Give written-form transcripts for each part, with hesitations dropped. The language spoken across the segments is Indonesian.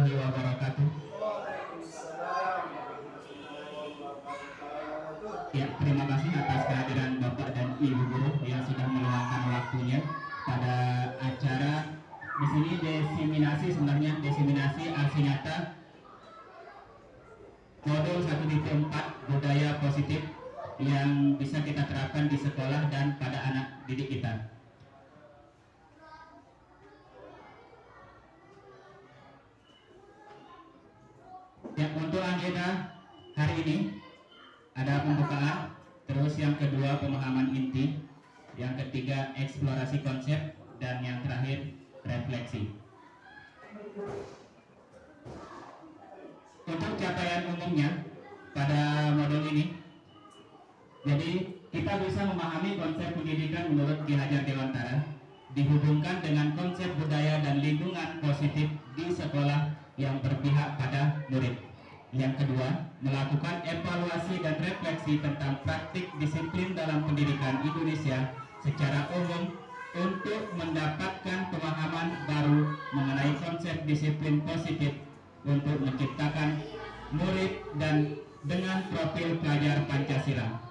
warahmatullahi wabarakatuh. Ya, terima kasih atas kehadiran Bapak dan Ibu guru yang sudah meluangkan waktunya pada acara di sini desiminasi aksi nyata modul 1.4 budaya positif yang bisa kita terapkan di sekolah dan pada anak didik kita. Ya, untuk agenda hari ini ada pembukaan, terus yang kedua pemahaman inti, yang ketiga eksplorasi konsep, dan yang terakhir refleksi. Untuk capaian umumnya pada modul ini, jadi kita bisa memahami konsep pendidikan menurut Ki Hajar Dewantara dihubungkan dengan konsep budaya dan lingkungan positif di sekolah yang berpihak pada murid. Yang kedua, melakukan evaluasi dan refleksi tentang praktik disiplin dalam pendidikan Indonesia secara umum untuk mendapatkan pemahaman baru mengenai konsep disiplin positif untuk menciptakan murid dan dengan profil pelajar Pancasila.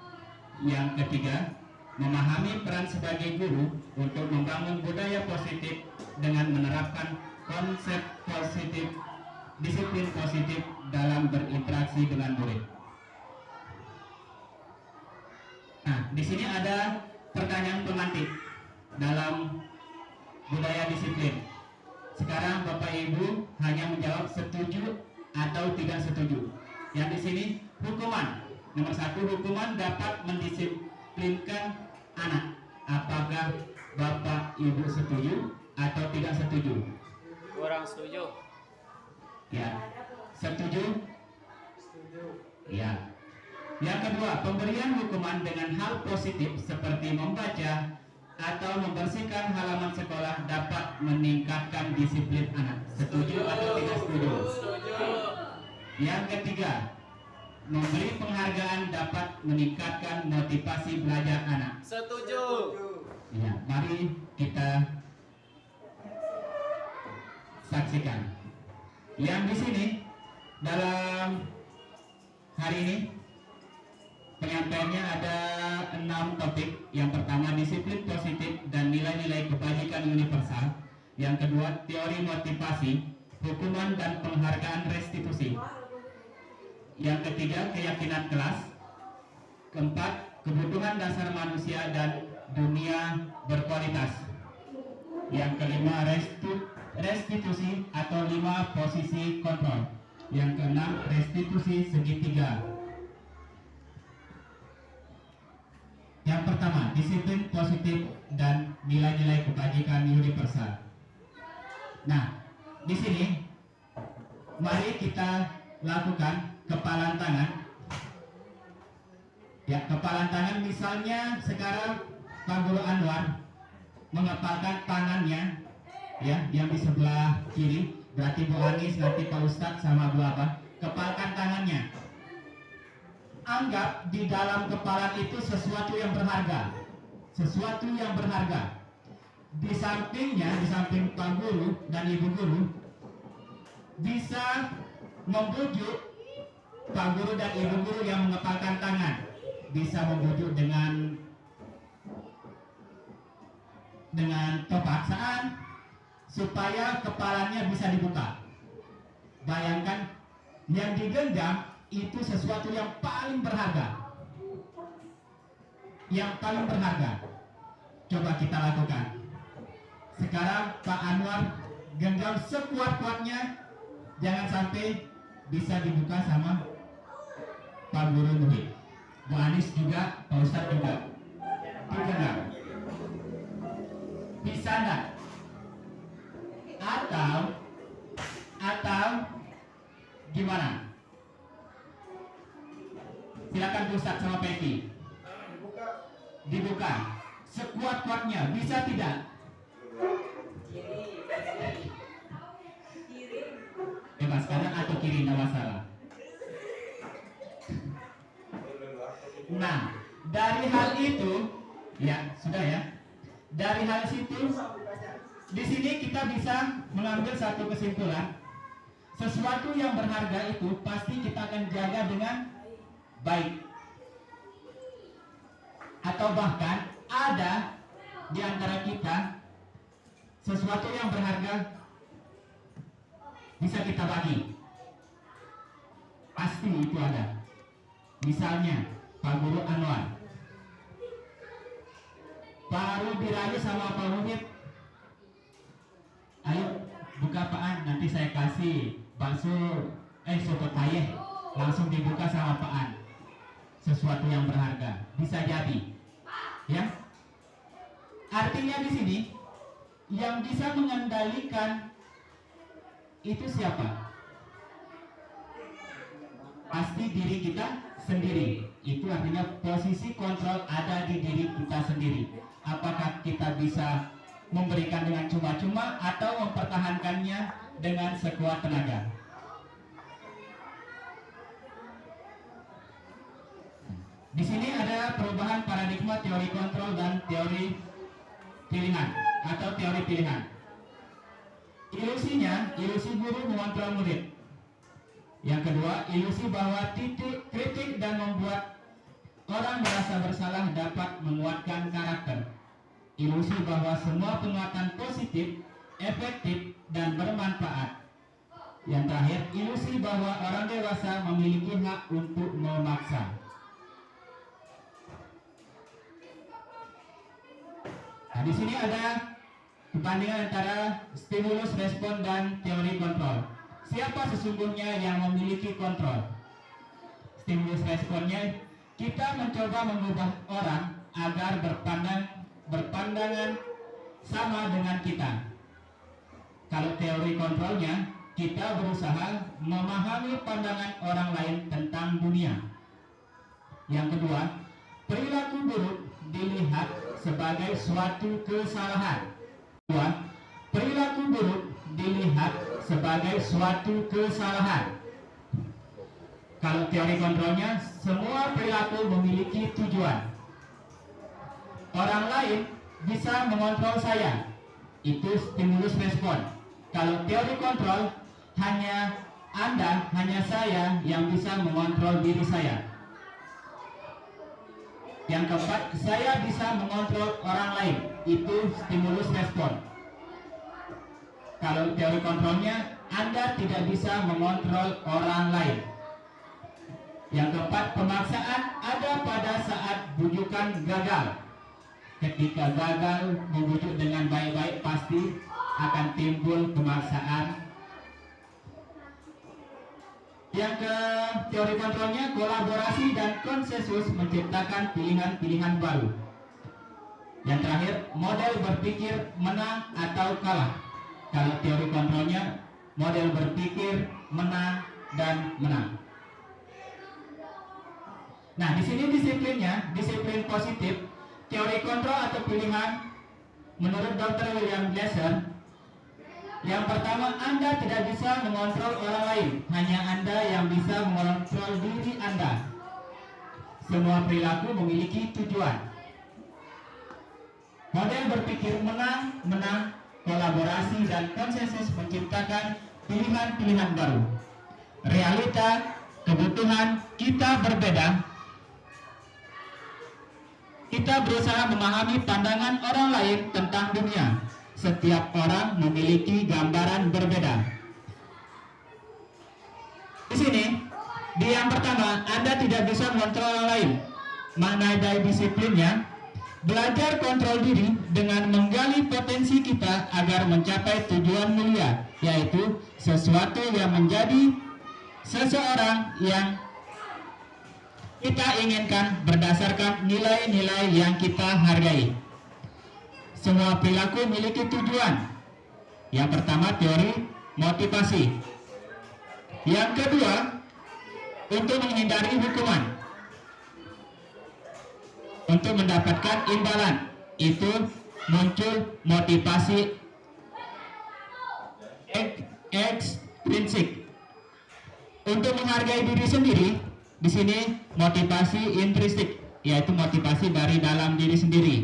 Yang ketiga, memahami peran sebagai guru untuk membangun budaya positif dengan menerapkan konsep positif, disiplin positif dalam berinteraksi dengan murid. Nah, di sini ada pertanyaan pemantik dalam budaya disiplin. Sekarang Bapak Ibu hanya menjawab setuju atau tidak setuju. Yang di sini hukuman. Nomor 1, hukuman dapat mendisiplinkan anak. Apakah Bapak Ibu setuju atau tidak setuju? Kurang setuju. Ya. Setuju? Setuju. Ya. Yang kedua, pemberian hukuman dengan hal positif seperti membaca atau membersihkan halaman sekolah dapat meningkatkan disiplin anak. Setuju atau tidak setuju? Setuju. Yang ketiga, memberi penghargaan dapat meningkatkan motivasi belajar anak. Setuju. Ya, mari kita saksikan. Yang di sini dalam hari ini penyampaiannya ada 6 topik. Yang pertama, disiplin positif dan nilai-nilai kebajikan universal. Yang kedua, teori motivasi, hukuman dan penghargaan restitusi. Yang ketiga, keyakinan kelas. Keempat, kebutuhan dasar manusia dan dunia berkualitas. Yang kelima, restitusi atau 5 posisi kontrol. Yang keenam, restitusi segitiga. Yang pertama, disiplin positif dan nilai-nilai kebajikan universal. Nah, di sini mari kita lakukan kepalan tangan. Ya, kepalan tangan misalnya sekarang Pak Guru Anwar mengepalkan tangannya, ya, yang di sebelah kiri. Berarti Bu Anis, nanti Pak Ustadz sama Bu Abah kepalkan tangannya. Anggap di dalam kepalan itu sesuatu yang berharga, sesuatu yang berharga. Di sampingnya, di samping Pak Guru dan Ibu Guru, bisa membujuk Pak Guru dan Ibu Guru yang mengepalkan tangan. Bisa membujuk dengan terpaksaan supaya kepalanya bisa dibuka. Bayangkan yang digenggam itu sesuatu yang paling berharga. Yang paling berharga. Coba kita lakukan. Sekarang Pak Anwar genggam sekuat-kuatnya. Jangan sampai bisa dibuka sama Pak Guru Muhid. Bu Anis juga, Pak Ustadz juga. Digenggam. Bisa enggak? Atau gimana? Silakan Bu Ustadz sama Peki. Dibuka sekuat-kuatnya, bisa tidak? Bebas kanan atau kiri, nggak masalah. Nah, dari hal itu, ya sudah ya. Dari hal situ, di sini kita bisa mengambil satu kesimpulan sesuatu yang berharga itu pasti kita akan jaga dengan baik. Atau bahkan ada di antara kita sesuatu yang berharga bisa kita bagi. Pasti itu ada. Misalnya Pak Guru Anwar, baru dirayu sama Pak Muhid, ayo buka Pak, nanti saya kasih bakso soto kayeh, langsung dibuka sama Pak. Sesuatu yang berharga bisa jadi, ya. Artinya di sini yang bisa mengendalikan itu siapa? Pasti diri kita sendiri. Itu artinya posisi kontrol ada di diri kita sendiri. Apakah kita bisa memberikan dengan cuma-cuma atau mempertahankannya dengan sekuat tenaga? Di sini ada perubahan paradigma teori kontrol dan teori pilihan atau teori pilihan. Ilusinya, ilusi guru mengontrol murid. Yang kedua, ilusi bahwa titik kritik dan membuat orang merasa bersalah dapat menguatkan karakter. Ilusi bahwa semua penguatan positif, efektif, dan bermanfaat. Yang terakhir, ilusi bahwa orang dewasa memiliki hak untuk memaksa. Nah, di sini ada perbandingan antara stimulus respon dan teori kontrol. Siapa sesungguhnya yang memiliki kontrol? Stimulus responnya, kita mencoba mengubah orang agar berpandangan sama dengan kita. Kalau teori kontrolnya, kita berusaha memahami pandangan orang lain tentang dunia. Yang kedua, perilaku buruk dilihat sebagai suatu kesalahan. Kedua, perilaku buruk dilihat sebagai suatu kesalahan. Kalau teori kontrolnya, semua perilaku memiliki tujuan. Orang lain bisa mengontrol saya. Itu stimulus respon. Kalau teori kontrol, hanya Anda, hanya saya yang bisa mengontrol diri saya. Yang keempat, saya bisa mengontrol orang lain. Itu stimulus respon. Kalau teori kontrolnya, Anda tidak bisa mengontrol orang lain. Yang keempat, pemaksaan ada pada saat bujukan gagal. Ketika gagal membujuk dengan baik-baik, pasti akan timbul pemaksaan. Yang ke teori kontrolnya, kolaborasi dan konsensus menciptakan pilihan-pilihan baru. Yang terakhir, model berpikir menang atau kalah. Kalau teori kontrolnya, model berpikir menang dan menang. Nah, di sini disiplinnya, disiplin positif, teori kontrol atau pilihan, menurut Dr. William Glasser, yang pertama, Anda tidak bisa mengontrol orang lain, hanya Anda yang bisa mengontrol diri Anda. Semua perilaku memiliki tujuan. Model berpikir menang, kolaborasi dan konsensus menciptakan pilihan-pilihan baru. Realita, kebutuhan kita berbeda. Kita berusaha memahami pandangan orang lain tentang dunia. Setiap orang memiliki gambaran berbeda. Di sini, di yang pertama, Anda tidak bisa mengontrol orang lain. Makna dari disiplinnya, belajar kontrol diri dengan menggali potensi kita agar mencapai tujuan mulia, yaitu sesuatu yang menjadi seseorang yang kita inginkan berdasarkan nilai-nilai yang kita hargai. Semua perilaku memiliki tujuan. Yang pertama, teori motivasi. Yang kedua, untuk menghindari hukuman. Untuk mendapatkan imbalan, itu muncul motivasi ekstrinsik. Untuk menghargai diri sendiri, di sini motivasi intrinsik, yaitu motivasi dari dalam diri sendiri,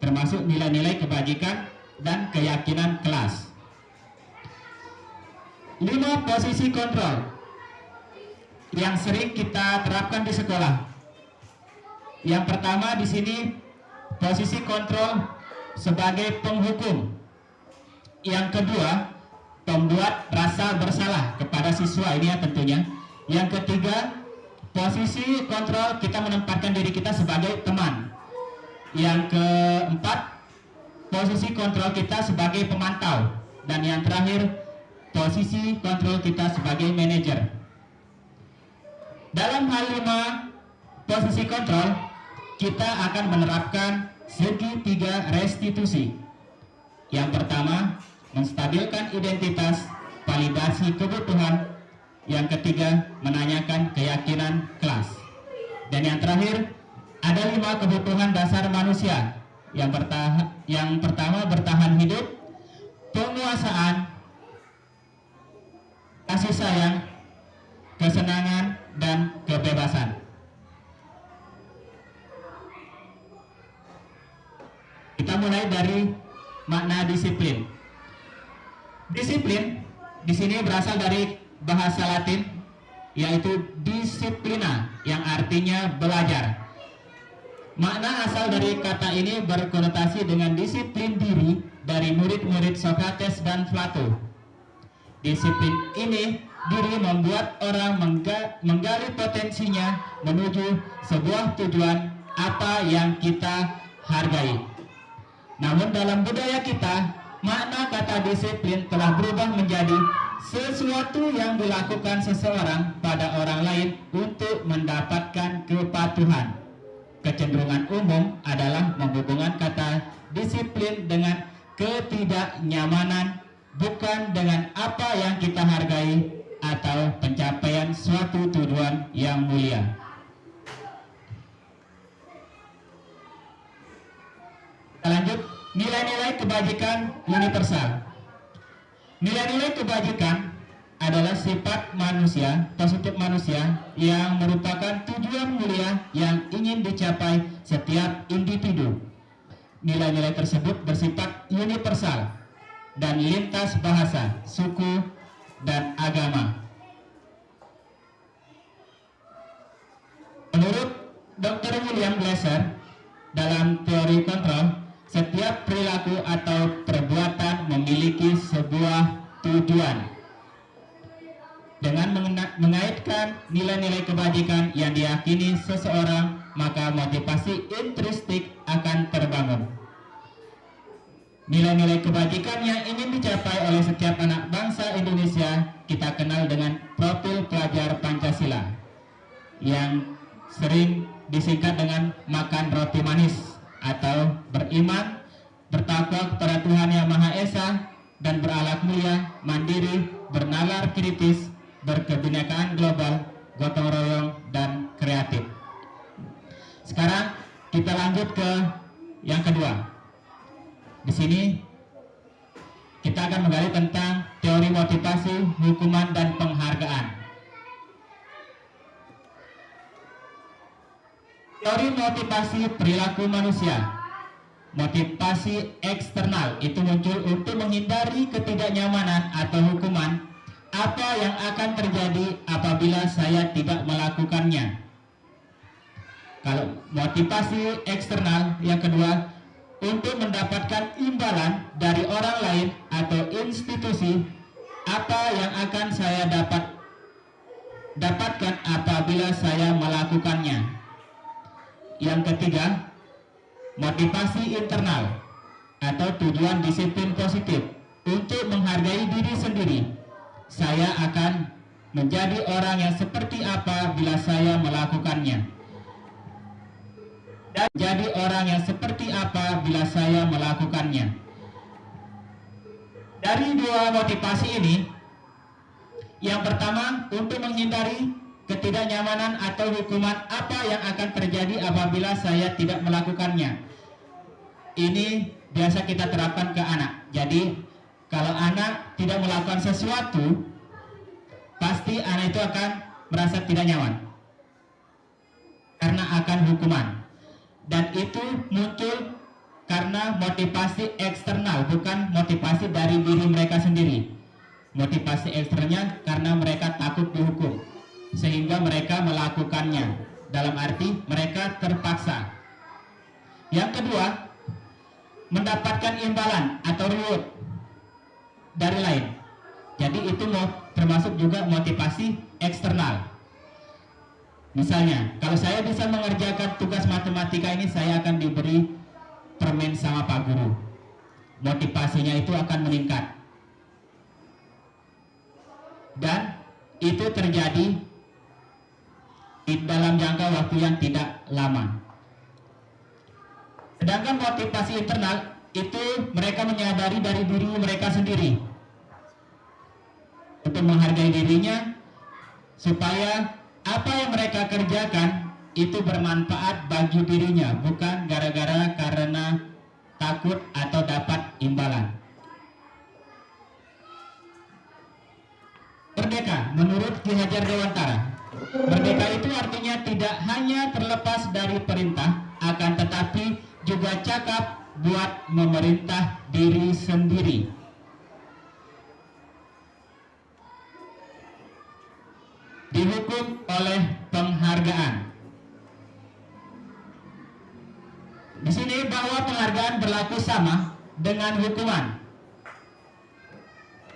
termasuk nilai-nilai kebajikan dan keyakinan kelas. 5 posisi kontrol yang sering kita terapkan di sekolah. Yang pertama di sini posisi kontrol sebagai penghukum. Yang kedua, pembuat rasa bersalah kepada siswa ini ya tentunya. Yang ketiga, posisi kontrol kita menempatkan diri kita sebagai teman. Yang keempat, posisi kontrol kita sebagai pemantau. Dan yang terakhir, posisi kontrol kita sebagai manajer. Dalam hal 5 posisi kontrol, kita akan menerapkan segitiga restitusi. Yang pertama, menstabilkan identitas, validasi kebutuhan. Yang ketiga, menanyakan keyakinan kelas. Dan yang terakhir, ada 5 kebutuhan dasar manusia. Yang pertama, bertahan hidup, penguasaan, kasih sayang, kesenangan, dan kebebasan. Kita mulai dari makna disiplin. Disiplin di sini berasal dari bahasa Latin, yaitu disciplina, yang artinya belajar. Makna asal dari kata ini berkonotasi dengan disiplin diri dari murid-murid Sokrates dan Plato. Disiplin ini diri membuat orang menggali potensinya menuju sebuah tujuan apa yang kita hargai. Namun dalam budaya kita, makna kata disiplin telah berubah menjadi sesuatu yang dilakukan seseorang pada orang lain untuk mendapatkan kepatuhan. Kecenderungan umum adalah menghubungkan kata disiplin dengan ketidaknyamanan, bukan dengan apa yang kita hargai atau pencapaian suatu tujuan yang mulia. Kita lanjut, nilai-nilai kebajikan universal. Nilai-nilai kebajikan adalah sifat manusia, positif manusia, yang merupakan tujuan mulia yang ingin dicapai setiap individu. Nilai-nilai tersebut bersifat universal dan lintas bahasa, suku, dan agama. Menurut Dr. William Glasser, dalam teori kontrol, setiap perilaku atau perbuatan memiliki sebuah tujuan. Dengan mengaitkan nilai-nilai kebajikan yang diyakini seseorang, maka motivasi intrinsik akan terbangun. Nilai-nilai kebajikan yang ingin dicapai oleh setiap anak bangsa Indonesia kita kenal dengan profil pelajar Pancasila, yang sering disingkat dengan makan roti manis, atau beriman, bertakwa kepada Tuhan Yang Maha Esa, dan berakhlak mulia, mandiri, bernalar kritis, berkebinekaan global, gotong royong, dan kreatif. Sekarang kita lanjut ke yang kedua. Di sini kita akan menggali tentang teori motivasi, hukuman, dan penghargaan. Teori motivasi perilaku manusia. Motivasi eksternal itu muncul untuk menghindari ketidaknyamanan atau hukuman apa yang akan terjadi apabila saya tidak melakukannya. Kalau motivasi eksternal yang kedua, untuk mendapatkan imbalan dari orang lain atau institusi apa yang akan saya dapatkan apabila saya melakukannya. Yang ketiga, motivasi internal atau tujuan disiplin positif untuk menghargai diri sendiri. Saya akan menjadi orang yang seperti apa bila saya melakukannya. Dan jadi orang yang seperti apa bila saya melakukannya. Dari dua motivasi ini, yang pertama untuk menghindari ketidaknyamanan atau hukuman apa yang akan terjadi apabila saya tidak melakukannya. Ini biasa kita terapkan ke anak. Jadi kalau anak tidak melakukan sesuatu, pasti anak itu akan merasa tidak nyaman karena akan hukuman. Dan itu muncul karena motivasi eksternal, bukan motivasi dari diri mereka sendiri. Motivasi eksternnya karena mereka takut dihukum, sehingga mereka melakukannya. Dalam arti mereka terpaksa. Yang kedua, mendapatkan imbalan atau reward dari lain. Jadi itu termasuk juga motivasi eksternal. Misalnya, kalau saya bisa mengerjakan tugas matematika ini, saya akan diberi permen sama Pak Guru. Motivasinya itu akan meningkat. Dan itu terjadi di dalam jangka waktu yang tidak lama. Sedangkan motivasi internal itu mereka menyadari dari diri mereka sendiri untuk menghargai dirinya, supaya apa yang mereka kerjakan itu bermanfaat bagi dirinya, bukan gara-gara karena takut atau dapat imbalan. Merdeka menurut Ki Hajar Dewantara, merdeka itu artinya tidak hanya terlepas dari perintah, akan tetapi juga cakap buat memerintah diri sendiri. Dihukum oleh penghargaan. Di sini bahwa penghargaan berlaku sama dengan hukuman.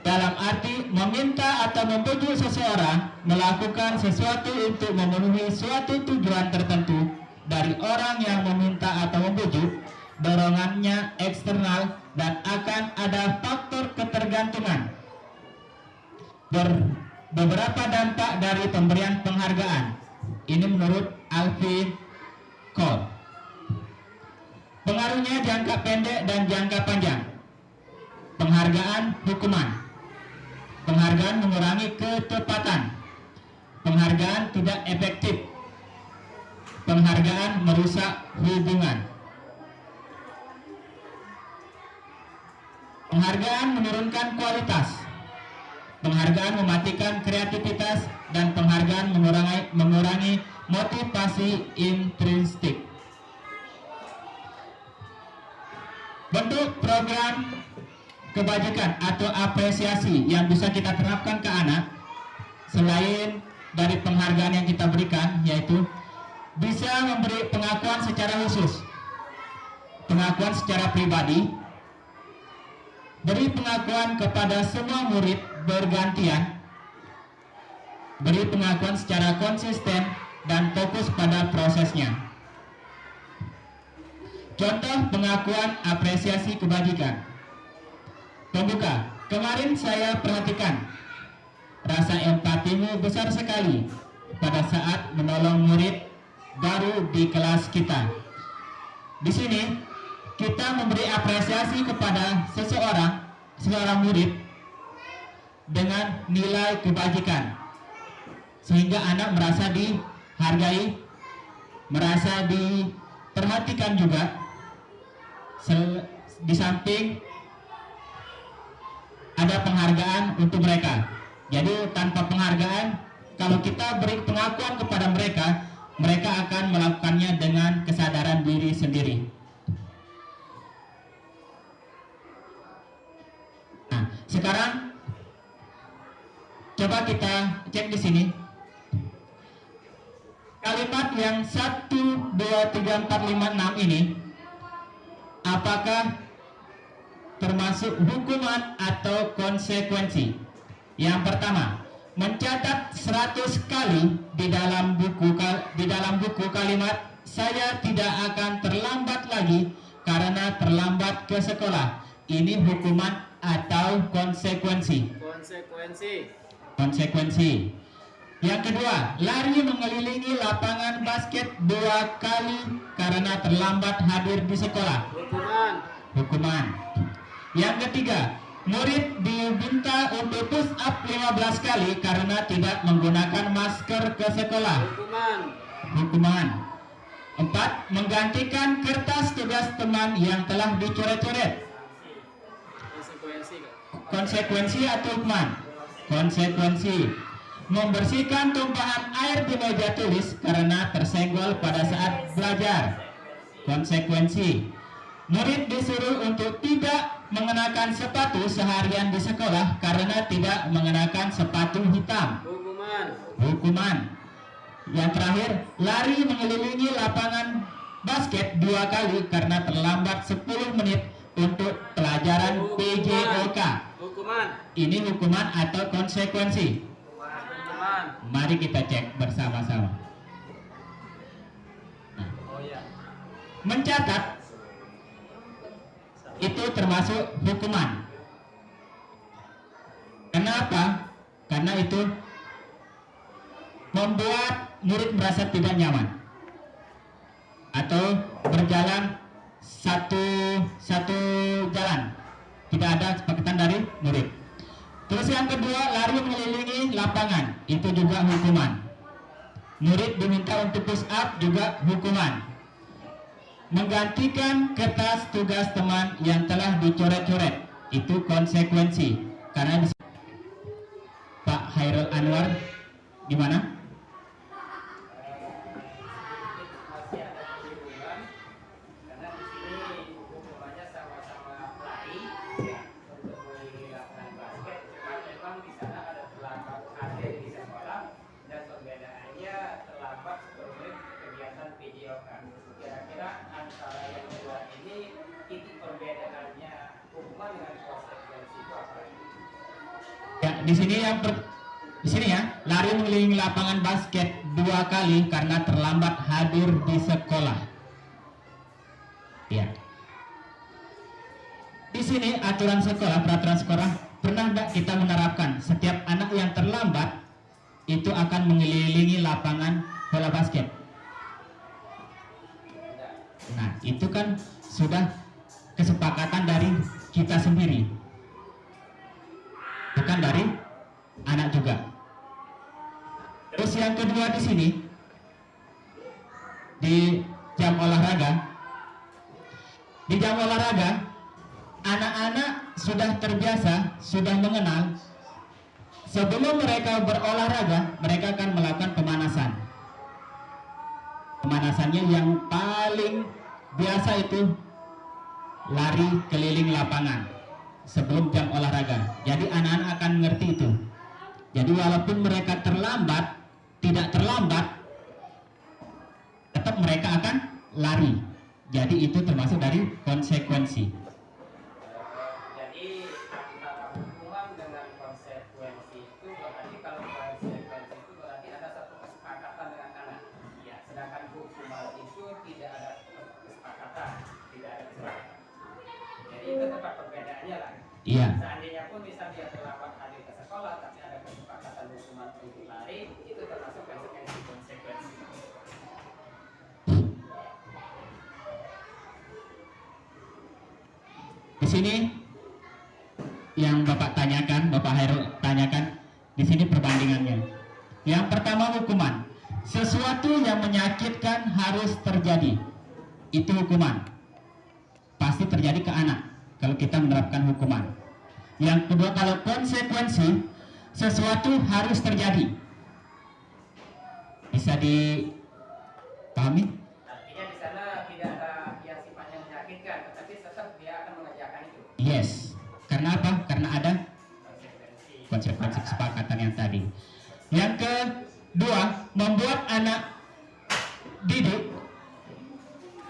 Dalam arti meminta atau membujuk seseorang melakukan sesuatu untuk memenuhi suatu tujuan tertentu dari orang yang meminta atau membujuk, dorongannya eksternal dan akan ada faktor ketergantungan. Beberapa dampak dari pemberian penghargaan. Ini menurut Alvin Cole. Pengaruhnya jangka pendek dan jangka panjang. Penghargaan hukuman. Penghargaan mengurangi ketepatan. Penghargaan tidak efektif. Penghargaan merusak hubungan. Penghargaan menurunkan kualitas. Penghargaan mematikan kreativitas, dan penghargaan mengurangi motivasi intrinsik. Bentuk program kebajikan atau apresiasi yang bisa kita terapkan ke anak selain dari penghargaan yang kita berikan, yaitu bisa memberi pengakuan secara khusus, pengakuan secara pribadi, beri pengakuan kepada semua murid bergantian, beri pengakuan secara konsisten dan fokus pada prosesnya. Contoh pengakuan apresiasi kebajikan. Pembuka, kemarin saya perhatikan rasa empatimu besar sekali pada saat menolong murid baru di kelas kita. Di sini kita memberi apresiasi kepada seorang murid dengan nilai kebajikan, sehingga anak merasa dihargai, merasa diperhatikan juga. Di samping ada penghargaan untuk mereka. Jadi tanpa penghargaan, kalau kita beri pengakuan kepada mereka, mereka akan melakukannya dengan kesadaran diri sendiri. Nah, sekarang coba kita cek di sini. Kalimat yang 1, 2, 3, 4, 5, 6 ini apakah termasuk hukuman atau konsekuensi? Yang pertama, mencatat 100 kali di dalam buku kalimat "saya tidak akan terlambat lagi karena terlambat ke sekolah". Ini hukuman atau konsekuensi? Konsekuensi. Yang kedua, lari mengelilingi lapangan basket 2 kali karena terlambat hadir di sekolah. Hukuman. Yang ketiga, murid diminta untuk push up 15 kali karena tidak menggunakan masker ke sekolah. Hukuman. 4, menggantikan kertas tugas teman yang telah dicoret-coret. Konsekuensi atau hukuman? Konsekuensi. Membersihkan tumpahan air di meja tulis karena tersenggol pada saat belajar. Konsekuensi. Murid disuruh untuk tidak mengenakan sepatu seharian di sekolah karena tidak mengenakan sepatu hitam. Hukuman. Yang terakhir, lari mengelilingi lapangan basket 2 kali karena terlambat 10 menit untuk pelajaran PJOK. Ini hukuman atau konsekuensi? Mari kita cek bersama-sama. Nah, mencatat itu termasuk hukuman. Kenapa? Karena itu membuat murid merasa tidak nyaman atau berjalan satu jalan, tidak ada kesepakatan dari murid. Terus yang kedua, lari mengelilingi lapangan, itu juga hukuman. Murid diminta untuk push up, juga hukuman. Menggantikan kertas tugas teman yang telah dicoret-coret, itu konsekuensi. Karena Pak Hairul Anwar gimana? Ya, di sini ya, lari mengelilingi lapangan basket 2 kali karena terlambat hadir di sekolah. Ya. Di sini aturan sekolah, peraturan sekolah, pernah tidak kita menerapkan setiap anak yang terlambat itu akan mengelilingi lapangan bola basket? Nah, itu kan sudah kesepakatan dari kita sendiri, bukan dari anak juga. Terus yang kedua di sini, di jam olahraga, anak-anak sudah terbiasa, sudah mengenal. Sebelum mereka berolahraga, mereka akan melakukan pemanasan. Pemanasannya yang paling biasa itu lari keliling lapangan sebelum jam olahraga. Jadi anak-anak akan mengerti itu. Jadi walaupun mereka terlambat, tidak terlambat, tetap mereka akan lari. Jadi itu termasuk dari konsekuensi. Jadi antara hukuman dengan konsekuensi itu berarti, kalau konsekuensi itu berarti ada satu kesepakatan dengan anak. Ya, sedangkan hukuman itu tidak ada kesepakatan, Jadi itu tempat perbedaannya lah. Iya. Seandainya pun bisa dia terlambat hadir ke sekolah, tapi ada kesepakatan hukuman untuk lari, itu termasuk konsekuensi. Di sini yang Bapak tanyakan, Bapak Hairul tanyakan, di sini perbandingannya. Yang pertama hukuman, sesuatu yang menyakitkan harus terjadi, itu hukuman. Pasti terjadi ke anak kalau kita menerapkan hukuman. Yang kedua, kalau konsekuensi, sesuatu harus terjadi. Bisa dipahami? Artinya di sana tidak ada yang sifatnya menyakitkan, tetapi tetap dia akan mengerjakan itu. Yes. Karena apa? Karena ada konsekuensi kesepakatan yang tadi. Yang kedua, membuat anak didik,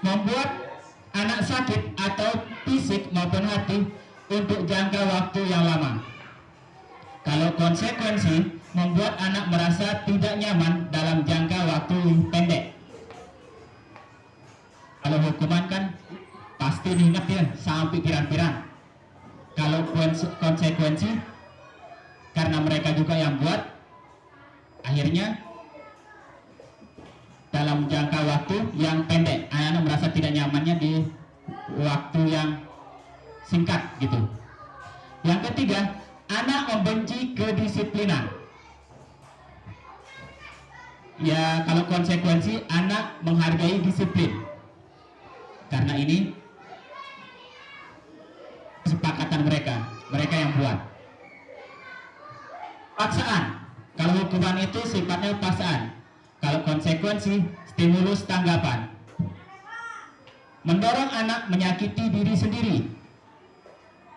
membuat anak sakit atau fisik maupun hati untuk jangka waktu yang lama. Kalau konsekuensi, membuat anak merasa tidak nyaman dalam jangka waktu pendek. Kalau hukuman kan pasti diingat ya sampai pirang-pirang. Kalau konsekuensi, karena mereka juga yang buat, akhirnya dalam jangka waktu yang pendek, anak-anak merasa tidak nyamannya di waktu yang singkat gitu. Yang ketiga, anak membenci kedisiplinan. Ya, kalau konsekuensi, anak menghargai disiplin. Karena ini kesepakatan mereka yang buat. Paksaan, kalau hukuman itu sifatnya paksaan. Kalau konsekuensi, stimulus tanggapan. mendorong anak menyakiti diri sendiri.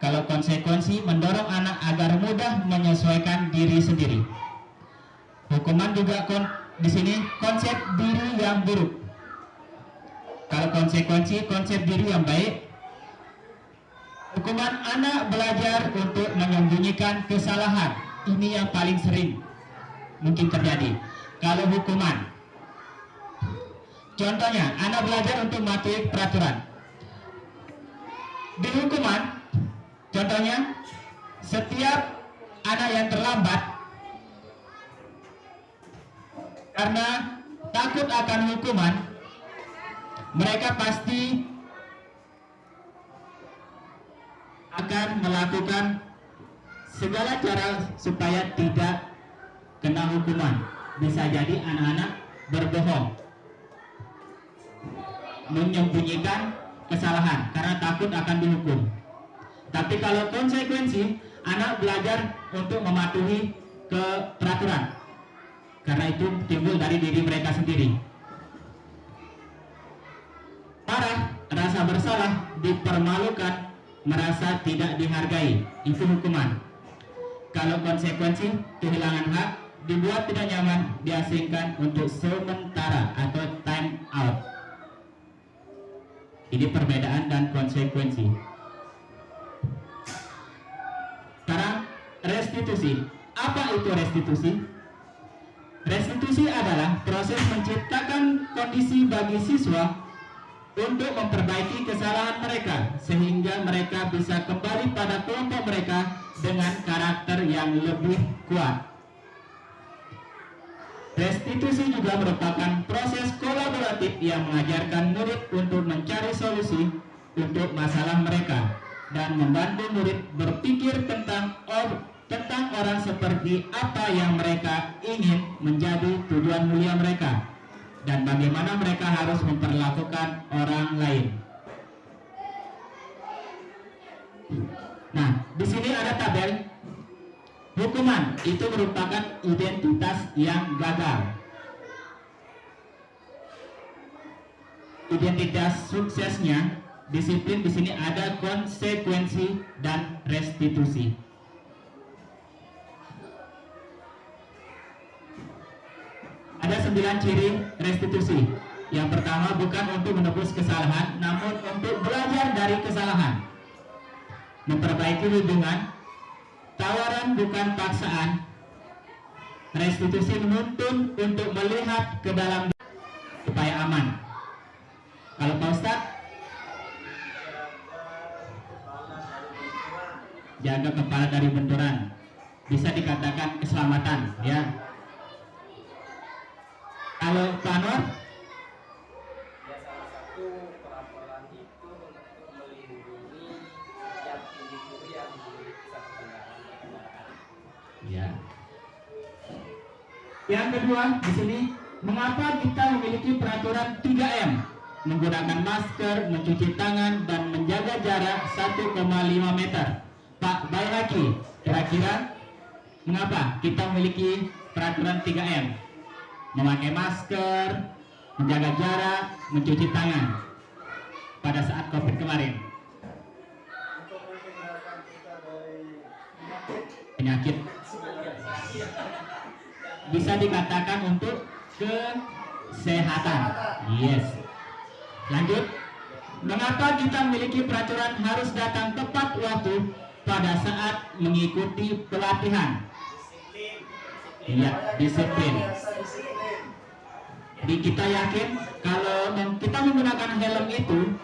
Kalau konsekuensi, mendorong anak agar mudah menyesuaikan diri sendiri. Hukuman juga di sini konsep diri yang buruk. Kalau konsekuensi, konsep diri yang baik. Hukuman anak belajar untuk menyembunyikan kesalahan. Ini yang paling sering mungkin terjadi. Kalau hukuman, contohnya, anak belajar untuk mematuhi peraturan. Di hukuman, contohnya, setiap anak yang terlambat karena takut akan hukuman, mereka pasti akan melakukan segala cara supaya tidak kena hukuman. Bisa jadi anak-anak berbohong, menyembunyikan kesalahan karena takut akan dihukum. Tapi kalau konsekuensi, anak belajar untuk mematuhi peraturan karena itu timbul dari diri mereka sendiri. Marah, rasa bersalah, dipermalukan, merasa tidak dihargai, itu hukuman. Kalau konsekuensi, kehilangan hak, dibuat tidak nyaman, diasingkan untuk sementara atau time out. Ini perbedaan dan konsekuensi. Sekarang restitusi. Apa itu restitusi? Restitusi adalah proses menciptakan kondisi bagi siswa untuk memperbaiki kesalahan mereka sehingga mereka bisa kembali pada kelompok mereka dengan karakter yang lebih kuat. Restitusi juga merupakan proses kolaboratif yang mengajarkan murid untuk mencari solusi untuk masalah mereka dan membantu murid berpikir tentang orang seperti apa yang mereka ingin menjadi tujuan mulia mereka dan bagaimana mereka harus memperlakukan orang lain. Nah, di sini ada tabel. Hukuman itu merupakan identitas yang gagal. Identitas suksesnya, disiplin di sini ada konsekuensi dan restitusi. Ada 9 ciri restitusi. Yang pertama, bukan untuk menebus kesalahan, namun untuk belajar dari kesalahan. Memperbaiki hubungan, tawaran bukan paksaan. Restitusi menuntun untuk melihat ke dalam supaya aman. Kalau Pak Ustadz, jaga kepala dari benturan, bisa dikatakan keselamatan, ya. Kalau Pak Anwar, Ya, salah satu pelaporan itu untuk melindungi yang individu yang memiliki satu kendaraan. ya. Yang kedua di sini, mengapa kita memiliki peraturan 3M? Menggunakan masker, mencuci tangan, dan menjaga jarak 1,5 meter. Pak Bayraki, kira-kira mengapa kita memiliki peraturan 3M? Memakai masker, menjaga jarak, mencuci tangan pada saat COVID kemarin. Untuk menghindarkan kita dari Penyakit. Bisa dikatakan untuk kesehatan. Yes. Lanjut. Mengapa kita memiliki peraturan harus datang tepat waktu pada saat mengikuti pelatihan? Iya, disiplin. Jadi kita yakin kalau kita menggunakan helm itu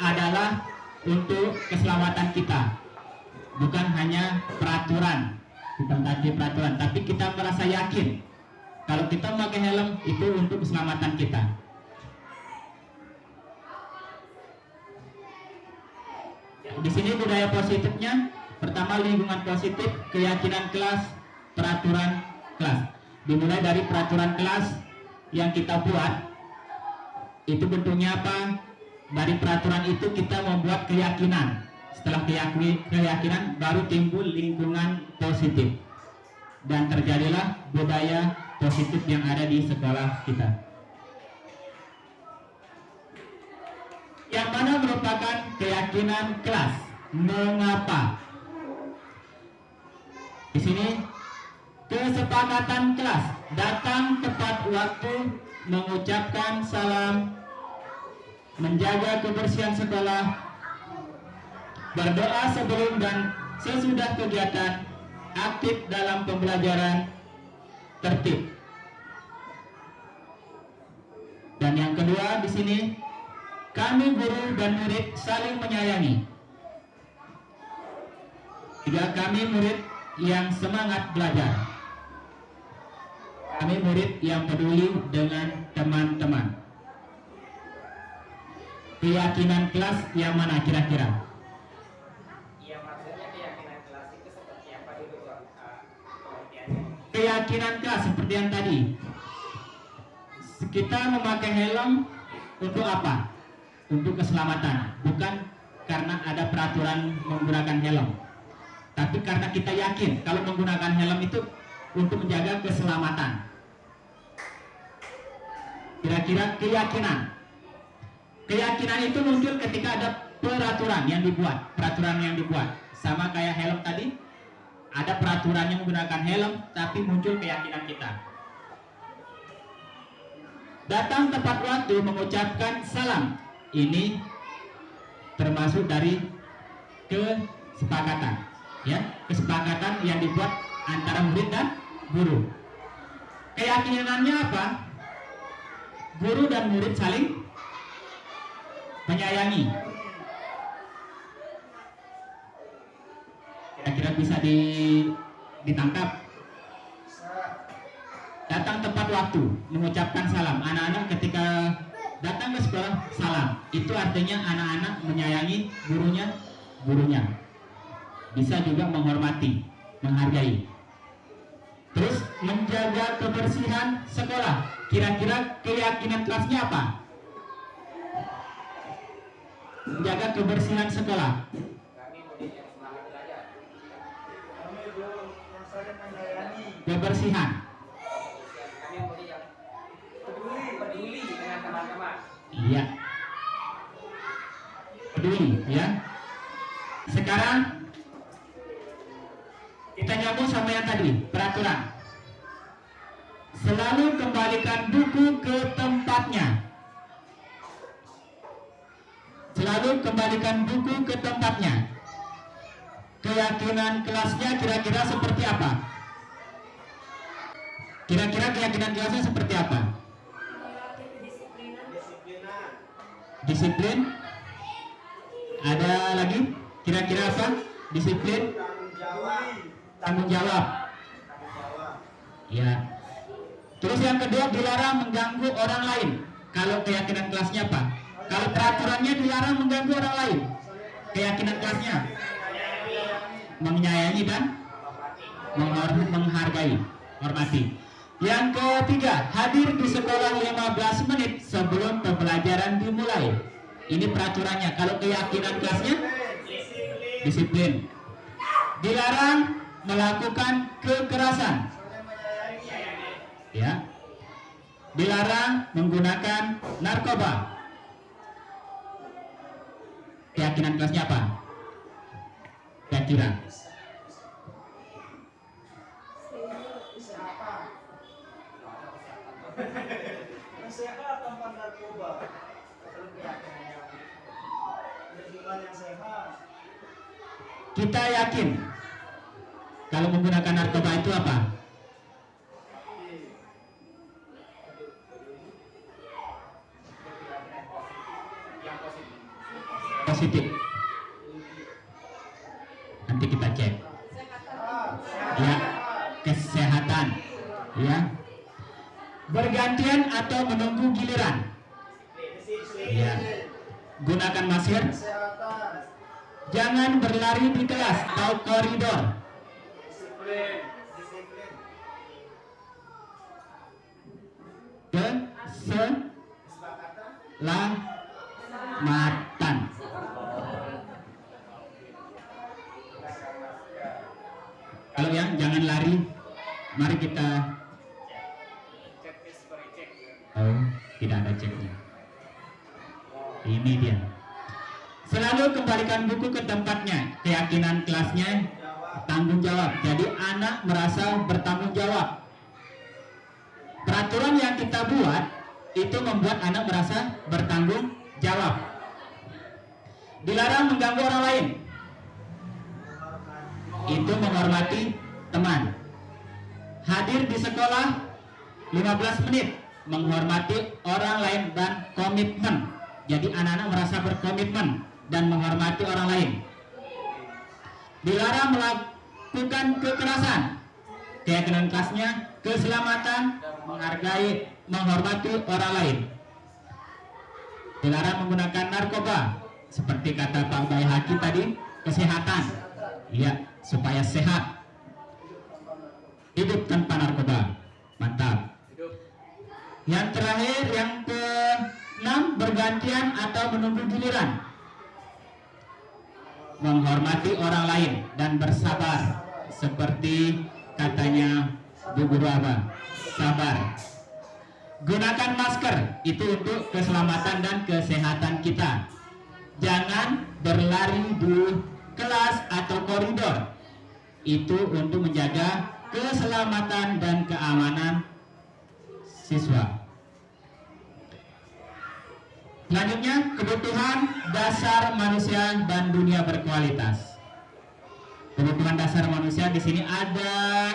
adalah untuk keselamatan kita, bukan hanya peraturan, bukan tadi peraturan, tapi kita merasa yakin kalau kita memakai helm itu untuk keselamatan kita. Di sini budaya positifnya, pertama lingkungan positif, keyakinan kelas, peraturan kelas. Dimulai dari peraturan kelas yang kita buat, itu bentuknya apa? Dari peraturan itu kita membuat keyakinan. Setelah keyakinan baru timbul lingkungan positif dan terjadilah budaya positif yang ada di sekolah kita. yang mana merupakan keyakinan kelas. Mengapa? Di sini kesepakatan kelas, datang tepat waktu, mengucapkan salam, menjaga kebersihan sekolah, berdoa sebelum dan sesudah kegiatan, aktif dalam pembelajaran, tertib. Dan yang kedua di sini, kami guru dan murid saling menyayangi. Tiga, kami murid yang semangat belajar. Kami murid yang peduli dengan teman-teman. Keyakinan kelas yang mana kira-kira? Iya, maksudnya keyakinan kelas itu seperti apa dulu pengertiannya? Keyakinan kelas seperti yang tadi. Kita memakai helm untuk apa? Untuk keselamatan, bukan karena ada peraturan menggunakan helm, tapi karena kita yakin kalau menggunakan helm itu untuk menjaga keselamatan. Kira-kira keyakinan. Keyakinan itu muncul ketika ada peraturan yang dibuat, sama kayak helm tadi. Ada peraturannya menggunakan helm, tapi muncul keyakinan kita. Datang tepat waktu, mengucapkan salam. Ini termasuk dari kesepakatan, ya, kesepakatan yang dibuat antara murid dan guru. Keyakinannya apa? Guru dan murid saling menyayangi. Kira-kira bisa ditangkap. Datang tepat waktu, mengucapkan salam. Anak-anak ketika datang ke sekolah salam, itu artinya anak-anak menyayangi gurunya. Bisa juga menghormati, menghargai. Terus menjaga kebersihan sekolah. Kira-kira keyakinan kelasnya apa? Menjaga kebersihan sekolah. Kami murid yang semangat belajar. Kami guru yang saling menyayangi. Kebersihan. Kami murid yang peduli dengan teman-teman. Iya. Peduli, ya. Sekarang kita nyambung sama yang tadi, peraturan. Selalu kembalikan buku ke tempatnya. Selalu kembalikan buku ke tempatnya. Keyakinan kelasnya kira-kira seperti apa? Kira-kira keyakinan kelasnya seperti apa? Disiplin. Ada lagi? Kira-kira apa? Disiplin. Tanggung jawab. Ya. Terus yang kedua, dilarang mengganggu orang lain. Kalau keyakinan kelasnya apa? Kalau peraturannya dilarang mengganggu orang lain. Keyakinan kelasnya menyayangi dan menghargai, hormati. Yang ketiga, hadir di sekolah 15 menit sebelum pembelajaran dimulai. Ini peraturannya. Kalau keyakinan kelasnya disiplin. Dilarang melakukan kekerasan. Ya. Dilarang menggunakan narkoba. Keyakinan kelasnya apa? Kira-kira. Sehat tanpa narkoba. Lingkungan yang sehat. Kita yakin kalau menggunakan narkoba itu apa? Positif. Nanti kita cek. Ya, kesehatan. Ya. Bergantian atau menunggu giliran. Ya. Gunakan masker. Kesehatan. Jangan berlari di kelas atau koridor. Disiplin. Keselamatan. Kalau yang jangan lari, mari kita. Oh, tidak ada ceknya. Ini dia. Lalu kembalikan buku ke tempatnya. Keyakinan kelasnya tanggung jawab. Jadi anak merasa bertanggung jawab. Peraturan yang kita buat itu membuat anak merasa bertanggung jawab. Dilarang mengganggu orang lain. Itu menghormati teman. Hadir di sekolah 15 menit, menghormati orang lain dan komitmen. Jadi anak-anak merasa berkomitmen dan menghormati orang lain. Dilarang melakukan kekerasan. Keyakinan kelasnya keselamatan, menghargai, menghormati orang lain. Dilarang menggunakan narkoba. Seperti kata Pak Bayhaki tadi, kesehatan. Ya, supaya sehat. Hidup tanpa narkoba. Mantap. Yang terakhir, yang ke-6, bergantian atau menunggu giliran. Menghormati orang lain dan bersabar. Seperti katanya Bu Guru Abah, sabar. Gunakan masker, itu untuk keselamatan dan kesehatan kita. Jangan berlari di kelas atau koridor. Itu untuk menjaga keselamatan dan keamanan siswa. Selanjutnya, kebutuhan dasar manusia dan dunia berkualitas. Kebutuhan dasar manusia di sini ada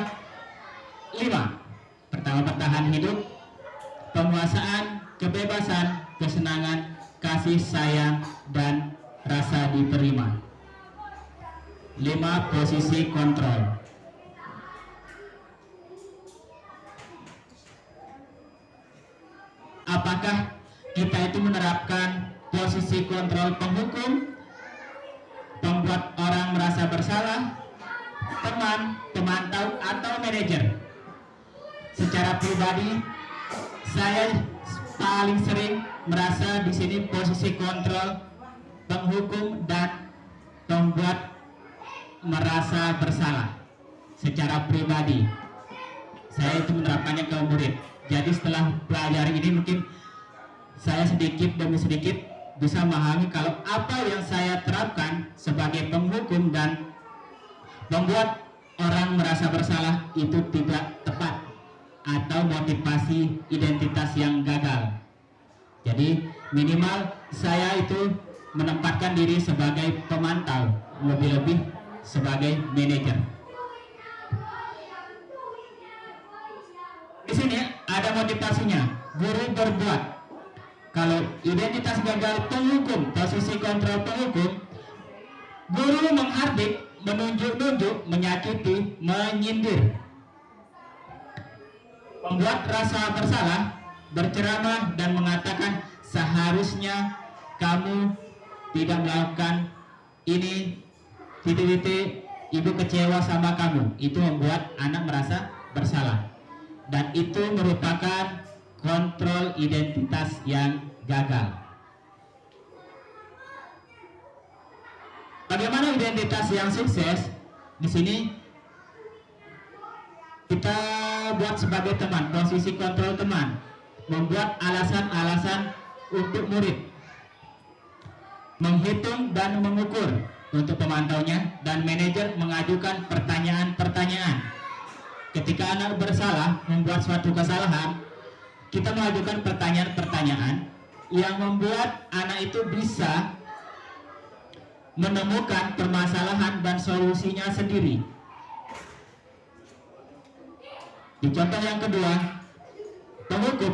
5. Pertama, bertahan hidup, penguasaan, kebebasan, kesenangan, kasih sayang, dan rasa diterima. 5, posisi kontrol. Apakah kita itu menerapkan posisi kontrol penghukum, pembuat orang merasa bersalah, teman, pemantau, atau manajer? Secara pribadi, saya paling sering merasa di sini posisi kontrol, penghukum, dan pembuat merasa bersalah. Secara pribadi, saya itu menerapkannya ke murid. Jadi setelah pelajari ini mungkin saya sedikit demi sedikit bisa memahami kalau apa yang saya terapkan sebagai penghukum dan membuat orang merasa bersalah itu tidak tepat atau motivasi identitas yang gagal. Jadi minimal saya itu menempatkan diri sebagai pemantau, lebih-lebih sebagai manajer. Di sini ada motivasinya, guru berbuat. Kalau identitas gagal penghukum, posisi kontrol penghukum, guru menghardik, menunjuk-nunjuk, menyakiti, menyindir. Membuat rasa bersalah, berceramah dan mengatakan seharusnya kamu tidak melakukan ini, titik-titik, ibu kecewa sama kamu. Itu membuat anak merasa bersalah. Dan itu merupakan kontrol identitas yang gagal. Bagaimana identitas yang sukses? Di sini kita buat sebagai teman, posisi kontrol teman, membuat alasan-alasan untuk murid, menghitung dan mengukur untuk pemantaunya, dan manajer mengajukan pertanyaan-pertanyaan. Ketika anak bersalah, membuat suatu kesalahan, kita mengajukan pertanyaan-pertanyaan yang membuat anak itu bisa menemukan permasalahan dan solusinya sendiri. Di contoh yang kedua, penghukum.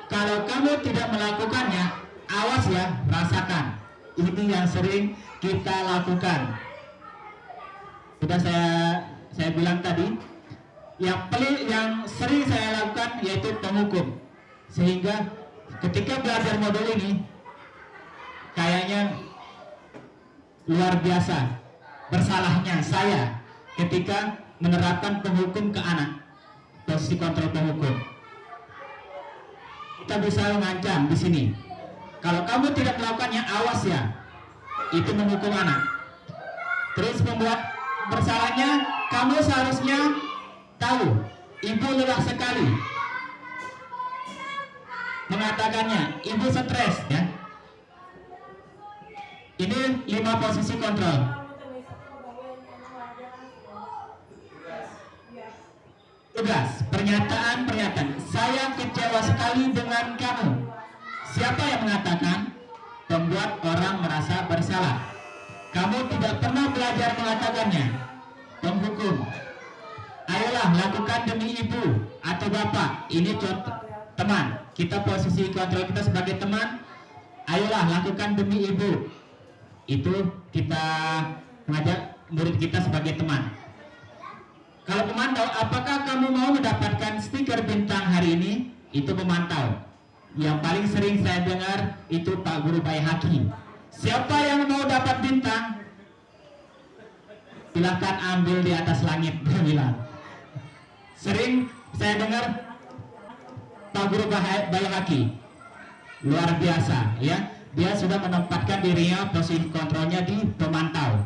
Kalau kamu tidak melakukannya, awas ya, rasakan. Ini yang sering kita lakukan. Sudah saya bilang tadi, yang sering saya lakukan yaitu penghukum. Sehingga ketika belajar modul ini, kayaknya luar biasa bersalahnya saya ketika menerapkan penghukum ke anak, posisi kontrol penghukum. Kita bisa mengancam di sini. Kalau kamu tidak melakukannya, awas ya, itu menghukum anak. Terus membuat bersalahnya, kamu seharusnya tahu, ibu lelah sekali. Mengatakannya, ibu stres ya. Ini 5 posisi kontrol. Tugas, pernyataan. Saya kecewa sekali dengan kamu. Siapa yang mengatakan? Membuat orang merasa bersalah. Kamu tidak pernah belajar mengatakannya. Penghukum. Ayolah lakukan demi ibu atau bapak. Ini contoh. Teman, kita posisi kontrol kita sebagai teman. Ayolah lakukan demi ibu. Itu kita mengajak murid kita sebagai teman. Kalau pemantau, apakah kamu mau mendapatkan stiker bintang hari ini? Itu pemantau. Yang paling sering saya dengar itu Pak Guru Baihaqi. Siapa yang mau dapat bintang? Silahkan ambil di atas langit, dia bilang. Sering saya dengar Pak Guru Baihaqi. Luar biasa, ya. Dia sudah menempatkan dirinya posisi kontrolnya di pemantau.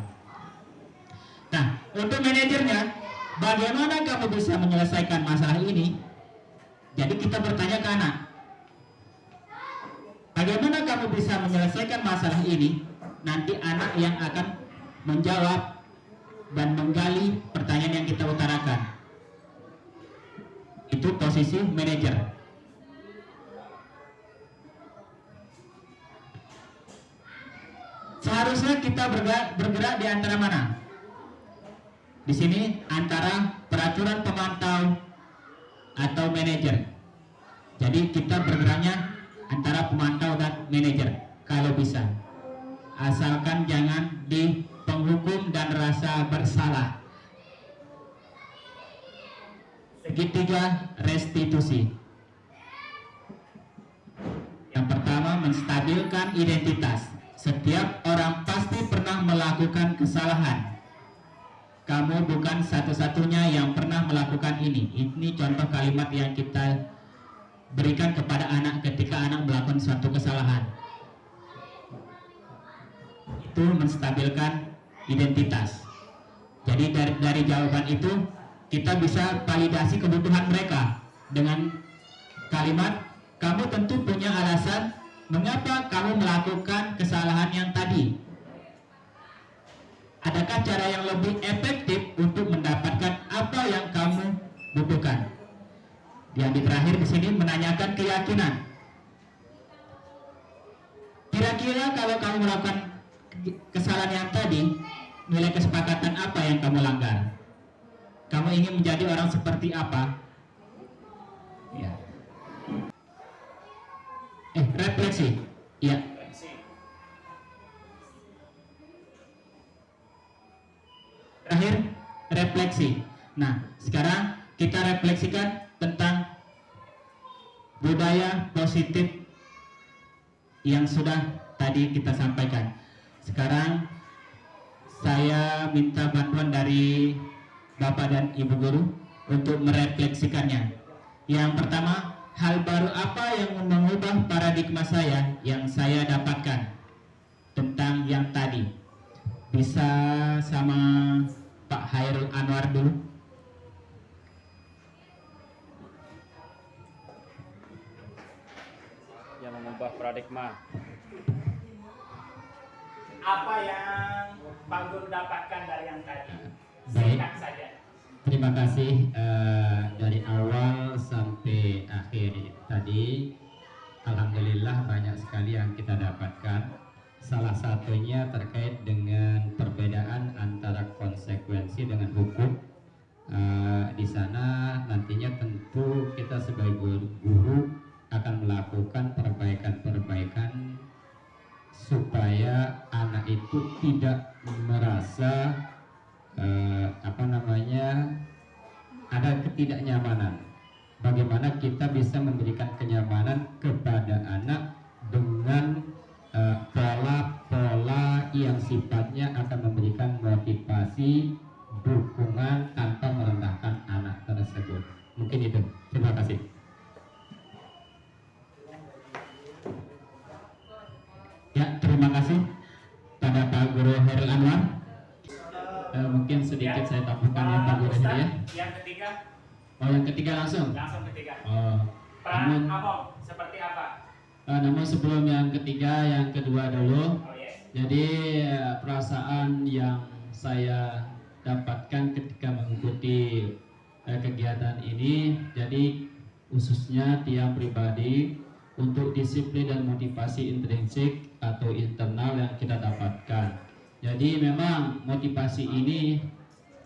Nah, untuk manajernya, bagaimana kamu bisa menyelesaikan masalah ini? Jadi kita bertanya ke anak, bagaimana kamu bisa menyelesaikan masalah ini? Nanti anak yang akan menjawab dan menggali pertanyaan yang kita utarakan. Itu posisi manajer. Seharusnya kita bergerak di antara mana? Di sini antara peraturan pemantau atau manajer. Jadi kita bergeraknya antara pemantau dan manajer kalau bisa. Asalkan jangan di penghukum dan rasa bersalah. Segitiga restitusi. Yang pertama, menstabilkan identitas. Setiap orang pasti pernah melakukan kesalahan. Kamu bukan satu-satunya yang pernah melakukan ini. Ini contoh kalimat yang kita berikan kepada anak ketika anak melakukan suatu kesalahan. Itu menstabilkan identitas. Jadi dari jawaban itu kita bisa validasi kebutuhan mereka dengan kalimat, kamu tentu punya alasan mengapa kamu melakukan kesalahan yang tadi. Adakah cara yang lebih efektif untuk mendapatkan apa yang kamu butuhkan? Yang di terakhir di sini menanyakan keyakinan. Kira-kira kalau kamu melakukan kesalahan yang tadi, nilai kesepakatan apa yang kamu langgar? Kamu ingin menjadi orang seperti apa? Ya. Refleksi. Ya. Terakhir, refleksi. Nah, sekarang kita refleksikan tentang budaya positif yang sudah tadi kita sampaikan. Sekarang saya minta bantuan dari Bapak dan Ibu Guru untuk merefleksikannya. Yang pertama, hal baru apa yang mengubah paradigma saya yang saya dapatkan tentang yang tadi? Bisa sama Pak Hairul Anwar dulu. Yang mengubah paradigma. Apa yang Pak Guru dapatkan dari yang tadi? Baik. Singkat saja. Terima kasih dari awal sampai akhir tadi. Alhamdulillah banyak sekali yang kita dapatkan. Salah satunya terkait dengan perbedaan antara konsekuensi dengan hukum. Di sana nantinya tentu kita sebagai guru akan melakukan perbaikan-perbaikan supaya anak itu tidak merasa ada ketidaknyamanan. Bagaimana kita bisa memberikan kenyamanan kepada anak dengan pola-pola yang sifatnya akan memberikan motivasi, dukungan tanpa merendahkan anak tersebut. Mungkin itu. Terima kasih. Ya, terima kasih pada Pak Guru Hairul Anwar. Mungkin sedikit saya tambahkan ya Pak Guru ya. Yang ketiga. Oh, yang ketiga langsung. Langsung ketiga. Oh, Peran Abang seperti apa? namun sebelum yang ketiga, yang kedua dulu. Oh yes. Jadi perasaan yang saya dapatkan ketika mengikuti kegiatan ini, jadi khususnya tiap pribadi untuk disiplin dan motivasi intrinsik atau internal yang kita dapatkan. Jadi memang motivasi ini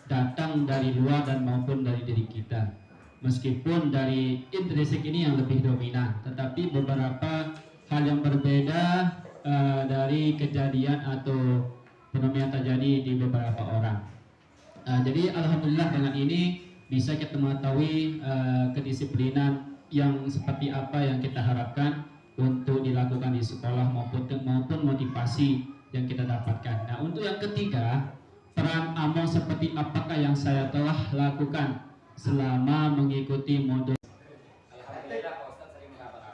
datang dari luar dan maupun dari diri kita. Meskipun dari intrinsik ini yang lebih dominan, tetapi beberapa hal yang berbeda dari kejadian atau fenomena yang terjadi di beberapa orang. Jadi alhamdulillah dengan ini bisa kita mengetahui kedisiplinan yang seperti apa yang kita harapkan untuk dilakukan di sekolah maupun motivasi yang kita dapatkan. Nah, untuk yang ketiga, peran AMO seperti apakah yang saya telah lakukan selama mengikuti modul. Alhamdulillah Pak Ustadz sering mendapat.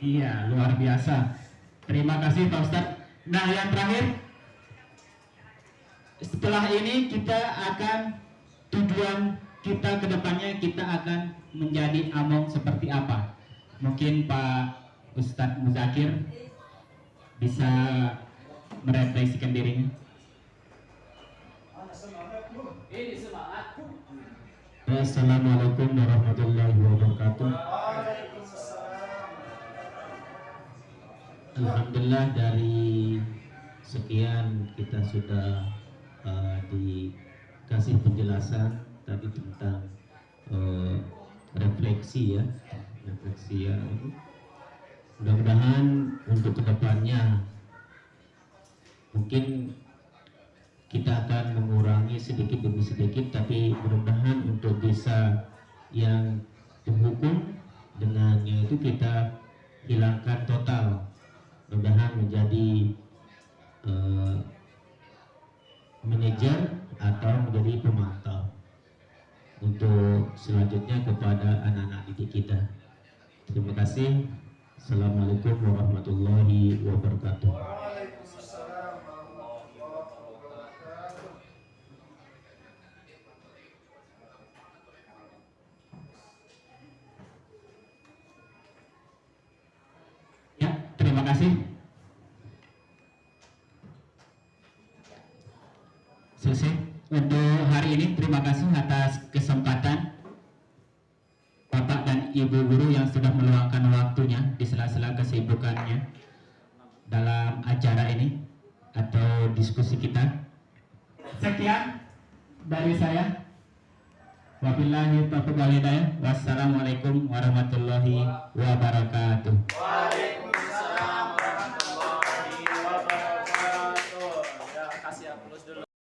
Iya, luar biasa. Terima kasih Pak Ustadz. Nah, yang terakhir, setelah ini kita akan tujuan kita ke depannya, kita akan menjadi AMO seperti apa? Mungkin Pak Ustadz Muzakir bisa merefleksikan dirinya. Ini semangat. Assalamualaikum warahmatullahi wabarakatuh. Alhamdulillah dari sekian kita sudah dikasih penjelasan tadi tentang refleksi ya. Mudah-mudahan untuk kedepannya mungkin kita akan mengurangi sedikit demi sedikit, tapi mudah-mudahan untuk bisa yang dihukum dengan yaitu kita hilangkan total, mudah-mudahan menjadi manajer atau menjadi pemantau untuk selanjutnya kepada anak-anak didik kita. Terima kasih. Assalamualaikum warahmatullahi wabarakatuh. Waalaikumsalam warahmatullahi wabarakatuh. Ya, terima kasih. Selesai untuk hari ini. Terima kasih atas kesempatan Bapak dan Ibu guru yang sudah meluangkan waktunya di sela-sela kesibukannya dalam acara ini atau diskusi kita. Sekian dari saya. Wabillahi taufiq wal hidayah. Wassalamualaikum warahmatullahi wabarakatuh. Waalaikumsalam warahmatullahi wabarakatuh. Ya, kasih aplaus dulu.